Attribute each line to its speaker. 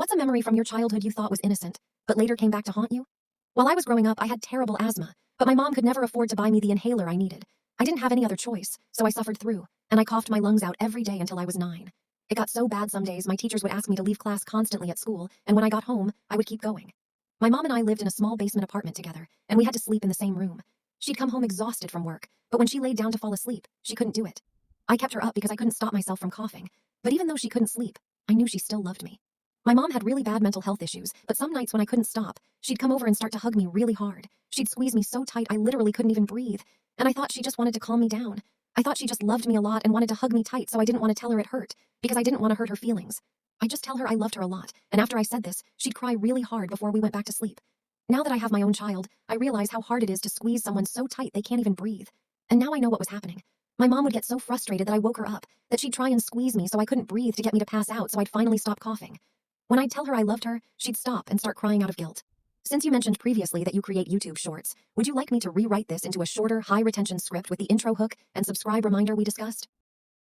Speaker 1: What's a memory from your childhood you thought was innocent, but later came back to haunt you? While I was growing up, I had terrible asthma, but my mom could never afford to buy me the inhaler I needed. I didn't have any other choice, so I suffered through, and I coughed my lungs out every day until I was 9. It got so bad some days my teachers would ask me to leave class constantly at school, and when I got home, I would keep going. My mom and I lived in a small basement apartment together, and we had to sleep in the same room. She'd come home exhausted from work, but when she laid down to fall asleep, she couldn't do it. I kept her up because I couldn't stop myself from coughing, but even though she couldn't sleep, I knew she still loved me. My mom had really bad mental health issues, but some nights when I couldn't stop, she'd come over and start to hug me really hard. She'd squeeze me so tight I literally couldn't even breathe, and I thought she just wanted to calm me down. I thought she just loved me a lot and wanted to hug me tight, so I didn't want to tell her it hurt, because I didn't want to hurt her feelings. I'd just tell her I loved her a lot, and after I said this, she'd cry really hard before we went back to sleep. Now that I have my own child, I realize how hard it is to squeeze someone so tight they can't even breathe. And now I know what was happening. My mom would get so frustrated that I woke her up, that she'd try and squeeze me so I couldn't breathe to get me to pass out so I'd finally stop coughing. When I'd tell her I loved her, she'd stop and start crying out of guilt. Since you mentioned previously that you create YouTube shorts, would you like me to rewrite this into a shorter, high-retention script with the intro hook and subscribe reminder we discussed?